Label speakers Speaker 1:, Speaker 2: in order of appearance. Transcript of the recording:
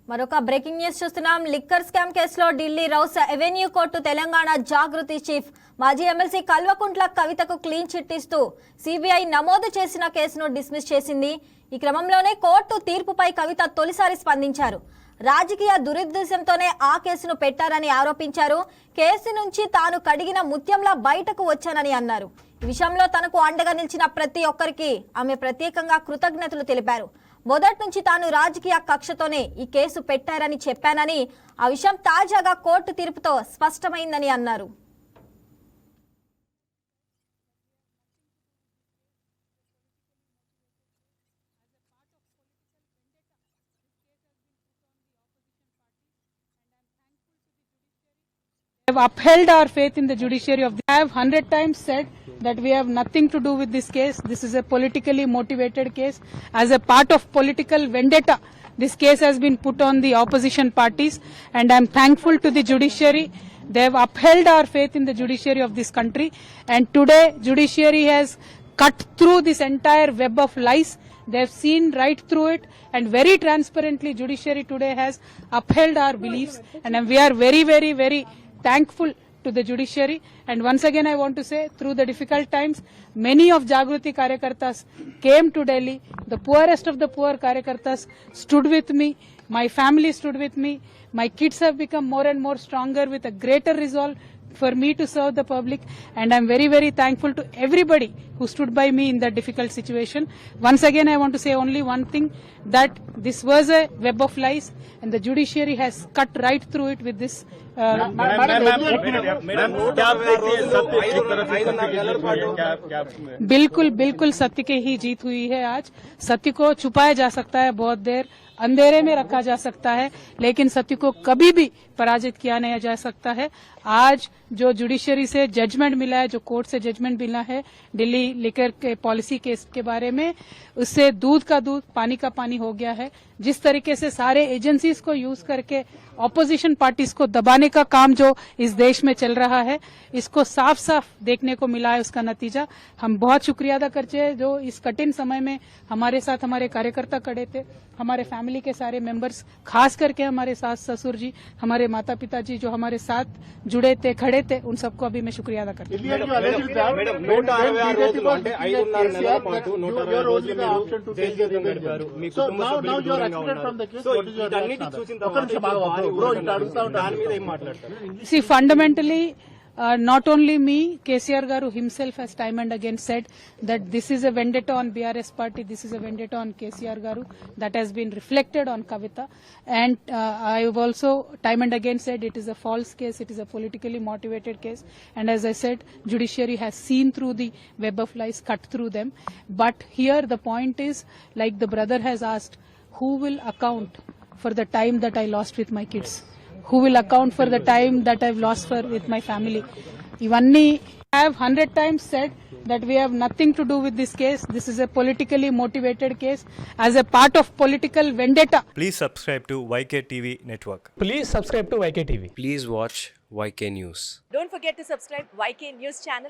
Speaker 1: మరొక breaking news చూస్తున్నాం. Liquor scam కేసులో Delhi Rouse Avenue court Telangana Jagruthi chief మాజీ ఎమ్మెల్సీ కల్వకుంట్ల కవితకు క్లీన్ చిట్ ఇస్తూ సిబిఐ నమోదు చేసిన కేసును డిస్మిస్ చేసింది. ఈ క్రమంలోనే కోర్టు తీర్పుపై కవిత తొలిసారి స్పందించారు. రాజకీయ దురుద్దేశంతోనే ఆ కేసును పెట్టారని ఆరోపించారు. కేసు నుంచి తాను కడిగిన ముత్యంలా బయటకు వచ్చానని అన్నారు. ఈ విషయంలో తనకు అండగా నిలిచిన ప్రతి ఒక్కరికి ఆమె ప్రత్యేకంగా కృతజ్ఞతలు తెలిపారు. మొదటి నుంచి తాను రాజకీయ కక్షతోనే ఈ కేసు పెట్టారని చెప్పానని, ఆ విషయం తాజాగా కోర్టు తీర్పుతో స్పష్టమైందని అన్నారు.
Speaker 2: have upheld our faith in the judiciary of the I have 100 times said that we have nothing to do with this case. This is a politically motivated case. As a part of political vendetta, this case has been put on the opposition parties, and I am thankful to the judiciary. They have upheld our faith in the judiciary of this country, and today judiciary has cut through this entire web of lies. They have seen right through it, and very transparently judiciary today has upheld our beliefs, and we are very thankful to the judiciary. And once again I want to say, through the difficult times, many of Jagruti Karyakartas came to Delhi. The poorest of the poor Karyakartas stood with me. My family stood with me. My kids have become more and more stronger with a greater resolve for me to serve the public, and I'm very thankful to everybody who stood by me in that difficult situation. Once again I want to say only one thing, that this was a web of lies, and the judiciary has cut right through it with this बिल्कुल सत्य के ही जीत हुई है। आज सत्य को छुपाया जा सकता है, बहुत देर अंधेरे में रखा जा सकता है, लेकिन सत्य को कभी भी पराजित किया नहीं जा सकता है। आज जो जुडिशरी से जजमेंट मिला है, जो कोर्ट से जजमेंट मिला है दिल्ली लिकर के पॉलिसी केस के बारे में, उससे दूध का दूध पानी का पानी हो गया है। जिस तरीके से सारे एजेंसीज को यूज करके ऑपोजिशन पार्टीज को दबाने का काम जो इस देश में चल रहा है, इसको साफ साफ देखने को मिला है। उसका नतीजा हम बहुत शुक्रिया अदा करते हैं, जो इस कठिन समय में हमारे साथ हमारे कार्यकर्ता खड़े थे, हमारे फैमिली के सारे मेंबर्स, खास करके हमारे सास ससुर जी, हमारे माता पिता जी जो हमारे साथ जुड़े थे, खड़े थे, उन सबको अभी मैं शुक्रिया अदा करती हूँ। See, fundamentally, not only me, KCR Garu himself has time and again said that this is a vendetta on BRS party, this is a vendetta on KCR Garu, that has been reflected on Kavita. And I have also time and again said it is a false case, it is a politically motivated case. And as I said, judiciary has seen through the web of lies, cut through them. But here the point is, like the brother has asked, who will account for the time that I lost with my kids? Who will account for the time that I've lost with my family? Ivanni, I have 100 times said that we have nothing to do with this case. This is a politically motivated case. As a part of political vendetta.
Speaker 3: Please subscribe to YK TV Network.
Speaker 4: Please subscribe to YK TV.
Speaker 5: Please watch YK News.
Speaker 6: Don't forget to subscribe YK News channel.